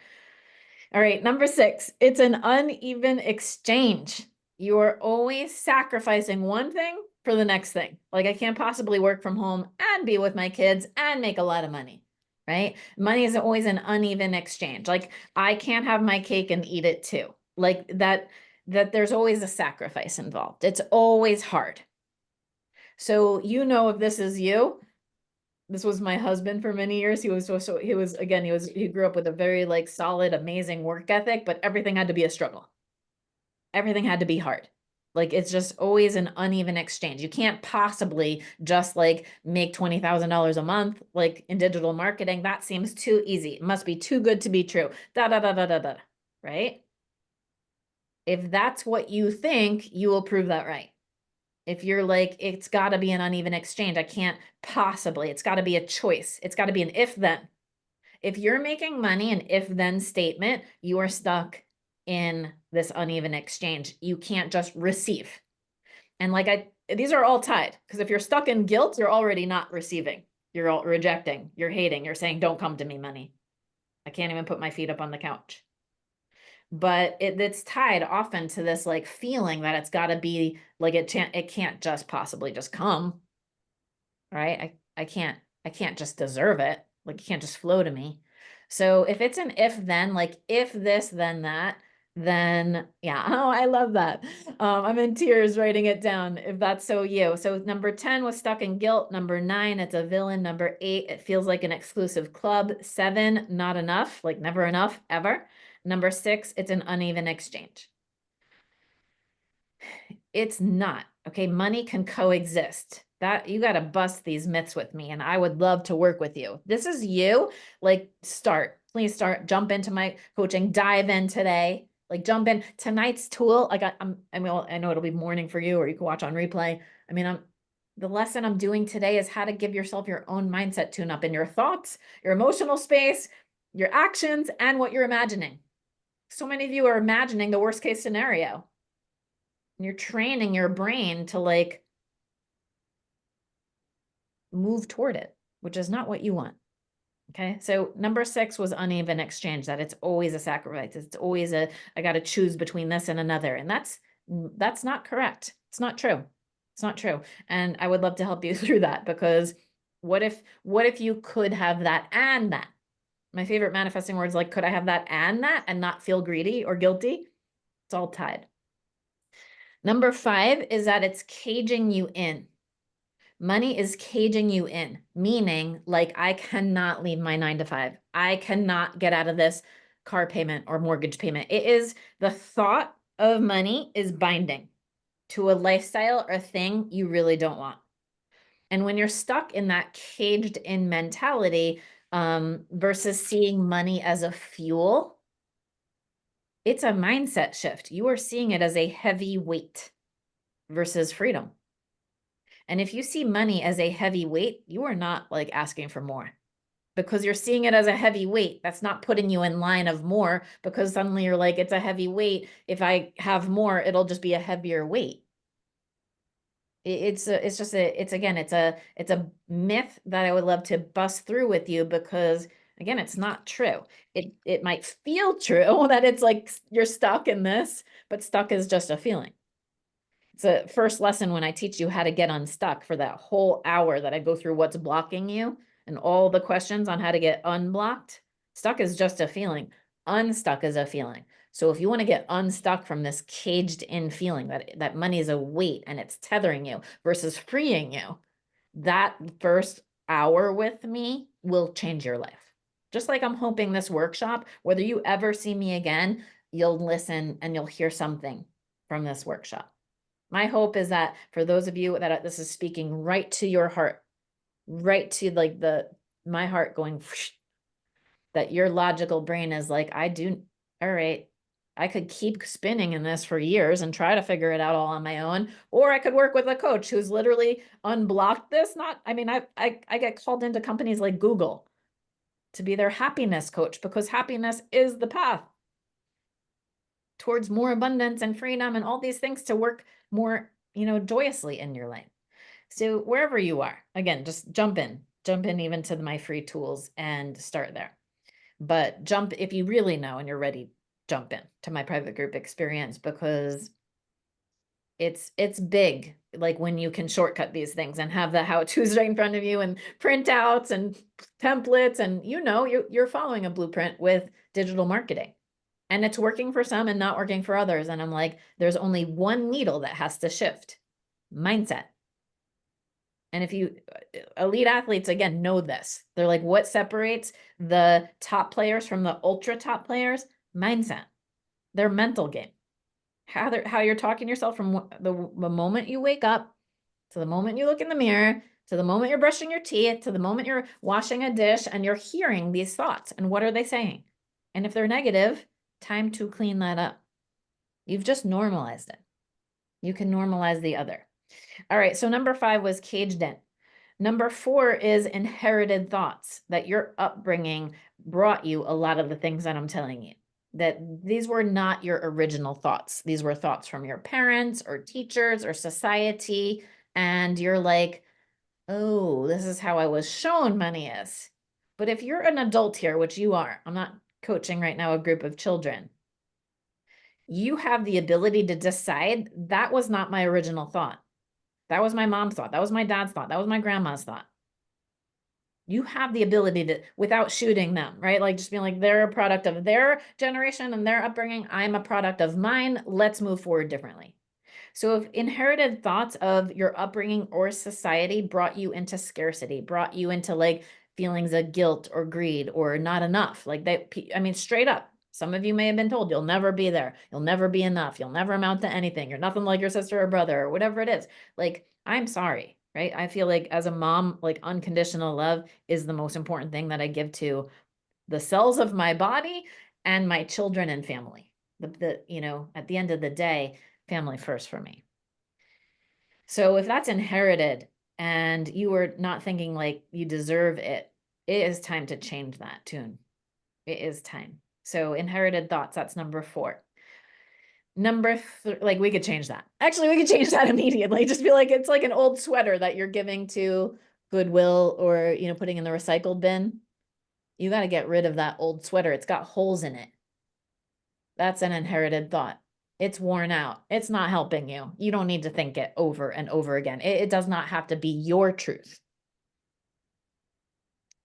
All right, number 6, it's an uneven exchange. You are always sacrificing one thing for the next thing. Like I can't possibly work from home and be with my kids and make a lot of money, right? Money is always an uneven exchange. Like I can't have my cake and eat it too. Like that there's always a sacrifice involved. It's always hard. So you know if this is you, this was my husband for many years. He grew up with a very like solid, amazing work ethic, but everything had to be a struggle. Everything had to be hard. Like it's just always an uneven exchange. You can't possibly just like make $20,000 a month, like in digital marketing. That seems too easy. It must be too good to be true. Right? If that's what you think, you will prove that right. If you're like, it's got to be an uneven exchange, I can't possibly, it's got to be a choice. It's got to be an if-then. If you're making money, an if-then statement, you are stuck in this uneven exchange. You can't just receive. And like these are all tied because if you're stuck in guilt, you're already not receiving. You're all rejecting, you're hating, you're saying, don't come to me, money. I can't even put my feet up on the couch. But it's tied often to this like feeling that it's got to be like it can't just possibly just come, right? I can't just deserve it. Like it can't just flow to me. So if it's an if then, like if this then that, then yeah, oh, I love that. I'm in tears writing it down if that's so you. So number 10 was stuck in guilt. Number 9, it's a villain. Number 8, it feels like an exclusive club. 7, not enough, like never enough, ever. Number 6, it's an uneven exchange. It's not, okay? Money can coexist. That you got to bust these myths with me, and I would love to work with you. This is you, like start, please start, jump into my coaching, dive in today, like jump in tonight's tool. Like I mean, I know it'll be morning for you, or you can watch on replay. I mean, the lesson I'm doing today is how to give yourself your own mindset tune up in your thoughts, your emotional space, your actions, and what you're imagining. So many of you are imagining the worst case scenario. And you're training your brain to like move toward it, which is not what you want. Okay. So number 6 was uneven exchange, that it's always a sacrifice. It's always I got to choose between this and another. And that's not correct. It's not true. It's not true. And I would love to help you through that, because what if you could have that and that? My favorite manifesting words, like, could I have that and not feel greedy or guilty? It's all tied. Number 5 is that it's caging you in. Money is caging you in, meaning like I cannot leave my 9 to 5. I cannot get out of this car payment or mortgage payment. It is the thought of money is binding to a lifestyle or thing you really don't want. And when you're stuck in that caged in mentality versus seeing money as a fuel, it's a mindset shift. You are seeing it as a heavy weight versus freedom. And if you see money as a heavy weight, you are not like asking for more, because you're seeing it as a heavy weight. That's not putting you in line of more, because suddenly you're like, it's a heavy weight. If I have more, it'll just be a heavier weight. It's a myth that I would love to bust through with you, because again, it's not true. It might feel true that it's like you're stuck in this, but stuck is just a feeling. It's a first lesson when I teach you how to get unstuck, for that whole hour that I go through what's blocking you and all the questions on how to get unblocked. Stuck is just a feeling. Unstuck is a feeling. So if you want to get unstuck from this caged in feeling that money is a weight and it's tethering you versus freeing you, that first hour with me will change your life. Just like I'm hoping this workshop, whether you ever see me again, you'll listen and you'll hear something from this workshop. My hope is that for those of you that this is speaking right to your heart, right to like my heart going, whoosh, that your logical brain is like, all right, I could keep spinning in this for years and try to figure it out all on my own, or I could work with a coach who's literally unblocked this. I get called into companies like Google to be their happiness coach, because happiness is the path towards more abundance and freedom and all these things to work more, joyously in your life. So wherever you are, again, just jump in even to my free tools and start there. But if you really know and you're ready, jump in to my private group experience, because it's big. Like when you can shortcut these things and have the how-tos right in front of you and printouts and templates, and you're following a blueprint with digital marketing. And it's working for some and not working for others. And I'm like, there's only one needle that has to shift: mindset. And if you, elite athletes, again, know this. They're like, what separates the top players from the ultra top players? Mindset, their mental game. How you're talking to yourself from the moment you wake up to the moment you look in the mirror, to the moment you're brushing your teeth, to the moment you're washing a dish, and you're hearing these thoughts. And what are they saying? And if they're negative, time to clean that up. You've just normalized it. You can normalize the other. All right. So number 5 was caged in. Number 4 is inherited thoughts, that your upbringing brought you a lot of the things that I'm telling you, that these were not your original thoughts. These were thoughts from your parents or teachers or society. And you're like, oh, this is how I was shown money is. But if you're an adult here, which you are, I'm not coaching right now a group of children, you have the ability to decide that was not my original thought. That was my mom's thought. That was my dad's thought. That was my grandma's thought. You have the ability to, without shooting them, right? Like just being like, they're a product of their generation and their upbringing. I'm a product of mine. Let's move forward differently. So if inherited thoughts of your upbringing or society brought you into scarcity, brought you into like feelings of guilt or greed or not enough, like that, I mean, straight up, some of you may have been told you'll never be there. You'll never be enough. You'll never amount to anything. You're nothing like your sister or brother or whatever it is. Like, I'm sorry, right? I feel like as a mom, like unconditional love is the most important thing that I give to the cells of my body and my children and family. You know, at the end of the day, family first for me. So if that's inherited and you are not thinking like you deserve it, it is time to change that tune. It is time. So inherited thoughts, that's number 4. Number like we could change that. Actually, we could change that immediately. Just feel like it's like an old sweater that you're giving to Goodwill or, you know, putting in the recycled bin. You got to get rid of that old sweater. It's got holes in it. That's an inherited thought. It's worn out. It's not helping you. You don't need to think it over and over again. It does not have to be your truth.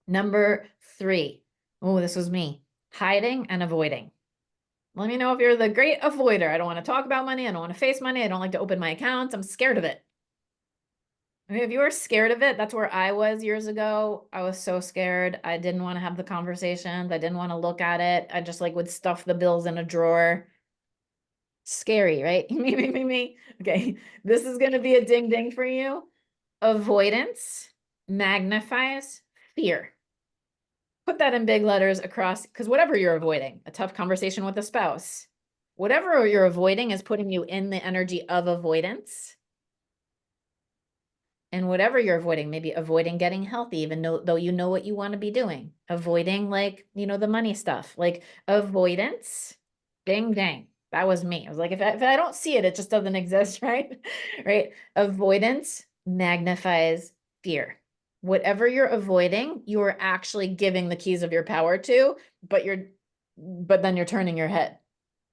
Number 3. Oh, this was me. Hiding and avoiding. Let me know if you're the great avoider. I don't want to talk about money. I don't want to face money. I don't like to open my accounts. I'm scared of it. I mean, if you are scared of it, that's where I was years ago. I was so scared. I didn't want to have the conversations. I didn't want to look at it. I just like would stuff the bills in a drawer. Scary, right? Me. Okay, this is going to be a ding ding for you. Avoidance magnifies fear. Put that in big letters across, because whatever you're avoiding, a tough conversation with a spouse, whatever you're avoiding is putting you in the energy of avoidance. And whatever you're avoiding, maybe avoiding getting healthy, even though you know what you want to be doing, avoiding like, you know, the money stuff, like avoidance, ding, dang. That was me. I was like, if I don't see it, it just doesn't exist, right? Right? Avoidance magnifies fear. Whatever you're avoiding, you are actually giving the keys of your power to, but then you're turning your head.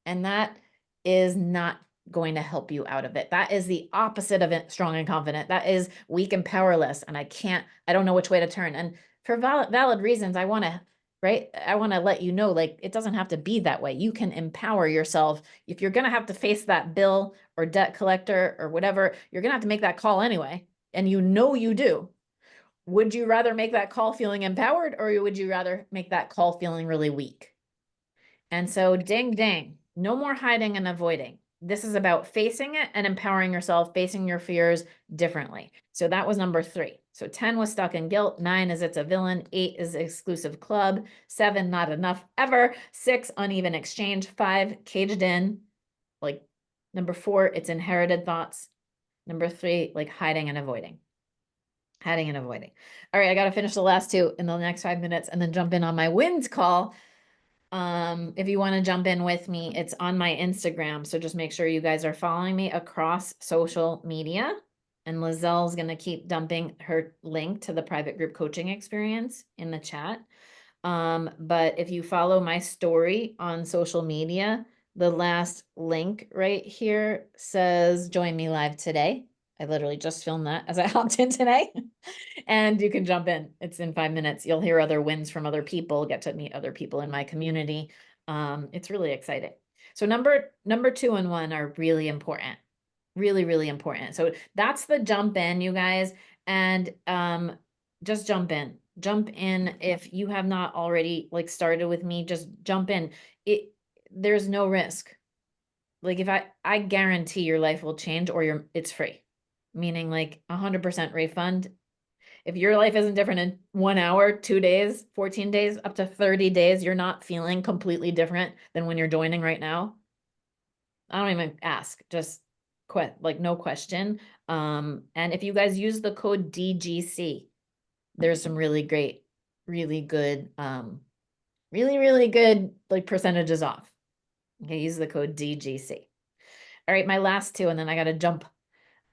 And that is not going to help you out of it. That is the opposite of it, strong and confident. That is weak and powerless. And I don't know which way to turn. And for valid reasons, I want to let you know, like, it doesn't have to be that way. You can empower yourself. If you're going to have to face that bill or debt collector or whatever, you're going to have to make that call anyway. And you know you do. Would you rather make that call feeling empowered, or would you rather make that call feeling really weak? And so ding, ding, no more hiding and avoiding. This is about facing it and empowering yourself, facing your fears differently. So that was number 3. So 10 was stuck in guilt. 9 is it's a villain. 8 is exclusive club. 7, not enough ever. 6, uneven exchange. 5, caged in. Like number 4, it's inherited thoughts. Number 3, like hiding and avoiding. Hiding and avoiding. All right, I got to finish the last 2 in the next 5 minutes and then jump in on my wins call. If you want to jump in with me, it's on my Instagram. So just make sure you guys are following me across social media. And Lizelle's going to keep dumping her link to the private group coaching experience in the chat. But if you follow my story on social media, the last link right here says join me live today. I literally just filmed that as I hopped in today. And you can jump in. It's in 5 minutes. You'll hear other wins from other people, get to meet other people in my community. It's really exciting. So number 2 and 1 are really important. Really, really important. So that's the jump in, you guys. And just jump in. Jump in. If you have not already like started with me, just jump in. There's no risk. Like if I guarantee your life will change, or it's free. Meaning like 100% refund. If your life isn't different in 1 hour, 2 days, 14 days, up to 30 days, you're not feeling completely different than when you're joining right now. I don't even ask, just quit, like no question. And if you guys use the code DGC, there's some really great, really good, really good like percentages off. Okay, use the code DGC. All right, my last 2, and then I got to jump.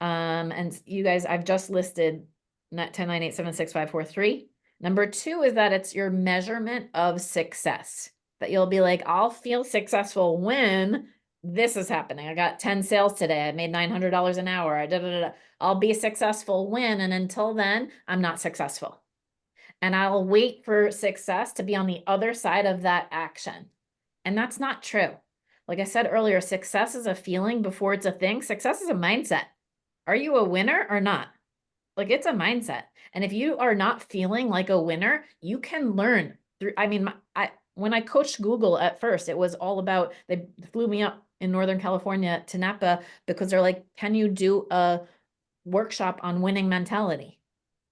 And you guys, I've just listed 10987653. Number 2 is that it's your measurement of success. That you'll be like, I'll feel successful when this is happening. I got 10 sales today. I made $900 an hour. I'll be successful when, and until then, I'm not successful. and I'll wait for success to be on the other side of that action. And that's not true. Like I said earlier, success is a feeling before it's a thing. Success is a mindset. Are you a winner or not? Like, it's a mindset. And if you are not feeling like a winner, you can learn through. I mean, when I coached Google at first, it was all about, they flew me up in Northern California to Napa because they're like, can you do a workshop on winning mentality?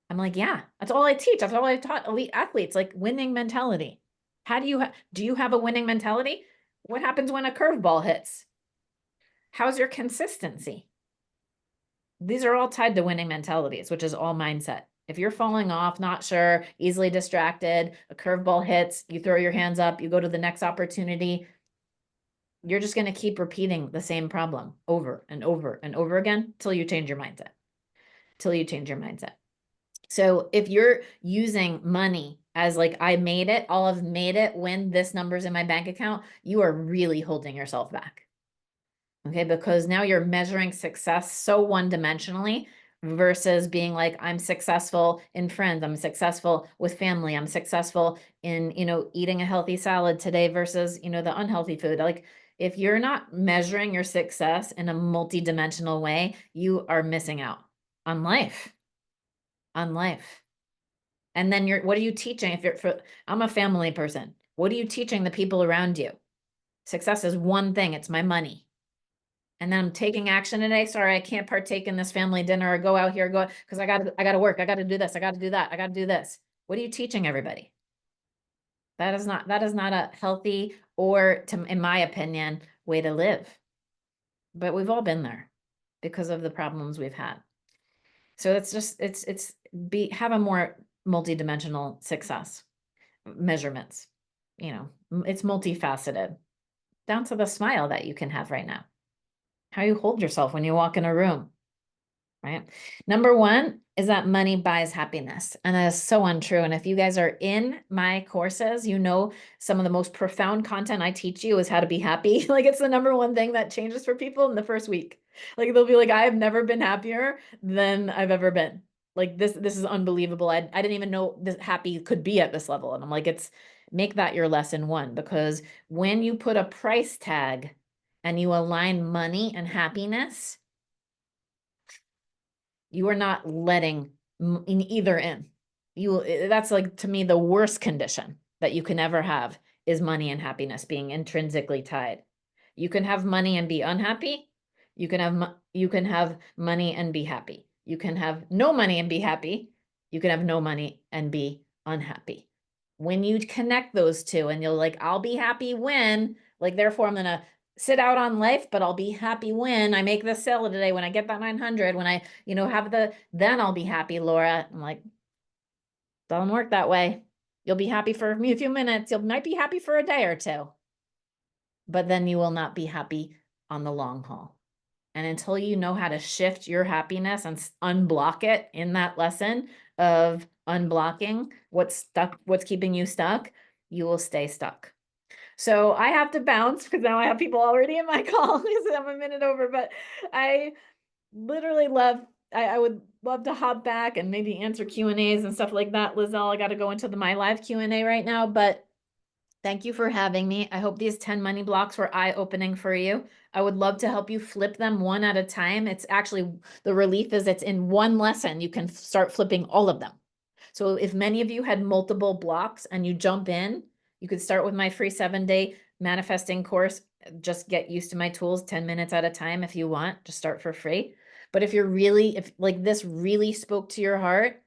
I'm like, yeah, that's all I teach. That's all I taught elite athletes, like winning mentality. How do you have a winning mentality? What happens when a curveball hits? How's your consistency? These are all tied to winning mentalities, which is all mindset. If you're falling off, not sure, easily distracted, a curveball hits, you throw your hands up, you go to the next opportunity, you're just going to keep repeating the same problem over and over and over again till you change your mindset. Till you change your mindset. So if you're using money as like, I made it, I'll have made it when this number's in my bank account, you are really holding yourself back. Okay, because now you're measuring success so one-dimensionally versus being like, I'm successful in friends, I'm successful with family, I'm successful in, eating a healthy salad today versus, the unhealthy food. Like, if you're not measuring your success in a multi-dimensional way, you are missing out on life. On life. And then what are you teaching? I'm a family person. What are you teaching the people around you? Success is one thing, it's my money. And then I'm taking action today. Sorry, I can't partake in this family dinner or go out here, because I gotta work. I gotta do this. I gotta do that. I gotta do this. What are you teaching everybody? That is not a healthy or, in my opinion, way to live. But we've all been there because of the problems we've had. So have a more multidimensional success measurements. It's multifaceted, down to the smile that you can have right now. How you hold yourself when you walk in a room, right? Number one is that money buys happiness. And that is so untrue. And if you guys are in my courses, some of the most profound content I teach you is how to be happy. Like, it's the number one thing that changes for people in the first week. Like, they'll be like, I have never been happier than I've ever been. Like, this is unbelievable. I didn't even know this happy could be at this level. And I'm like, make that your lesson one, because when you put a price tag and you align money and happiness, you are not letting either in. That's, like, to me, the worst condition that you can ever have is money and happiness being intrinsically tied. You can have money and be unhappy. You can have money and be happy. You can have no money and be happy. You can have no money and be unhappy. When you connect those two and you're like, I'll be happy when, like, therefore I'm going to sit out on life, but I'll be happy when I make this sale today, when I get that 900, when I, then I'll be happy, Laura. I'm like, doesn't work that way. You'll be happy for a few minutes. You might be happy for a day or two, but then you will not be happy on the long haul. And until you know how to shift your happiness and unblock it in that lesson of unblocking what's keeping you stuck, you will stay stuck. So I have to bounce because now I have people already in my call because I'm a minute over, but I literally I would love to hop back and maybe answer Q&As and stuff like that. Lizelle, I got to go into my live Q&A right now, but thank you for having me. I hope these 10 money blocks were eye-opening for you. I would love to help you flip them one at a time. It's actually, the relief is it's in one lesson. You can start flipping all of them. So if many of you had multiple blocks and you jump in, you could start with my free 7-day manifesting course. Just get used to my tools 10 minutes at a time if you want. Just start for free. But if like this really spoke to your heart,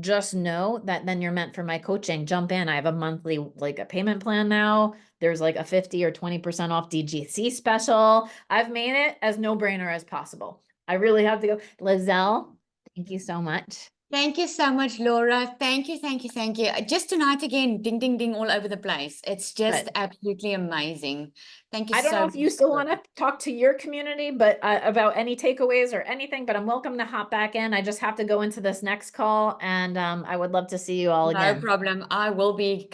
just know that then you're meant for my coaching. Jump in. I have a monthly, like, a payment plan now. There's like a 50 or 20% off DGC special. I've made it as no-brainer as possible. I really have to go. Lizelle, thank you so much. Thank you so much, Laura. Thank you, thank you, thank you. Just tonight again, ding, ding, ding, all over the place. It's just absolutely amazing. Thank you I don't so know much. if you still want to talk to your community, but about any takeaways or anything, but I'm welcome to hop back in. I just have to go into this next call, and I would love to see you all again. No problem. I will be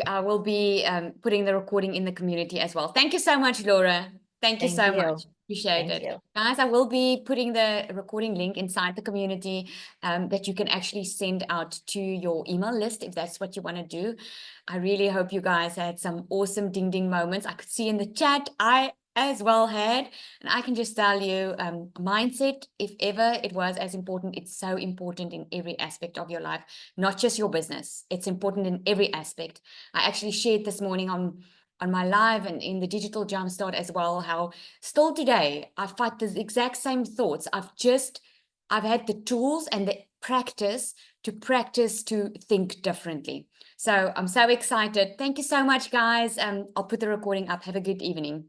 putting the recording in the community as well. Thank you so much, Laura. Thank you so much. Appreciate Thank it. you. Guys, I will be putting the recording link inside the community that you can actually send out to your email list if that's what you want to do. I really hope you guys had some awesome ding ding moments. I could see in the chat, I as well had, and I can just tell you, mindset, if ever it was as important, it's so important in every aspect of your life, not just your business. It's important in every aspect. I actually shared this morning on my live and in the digital jumpstart as well, how still today I fight the exact same thoughts. I've had the tools and the practice to think differently. So I'm so excited. Thank you so much, guys. I'll put the recording up. Have a good evening.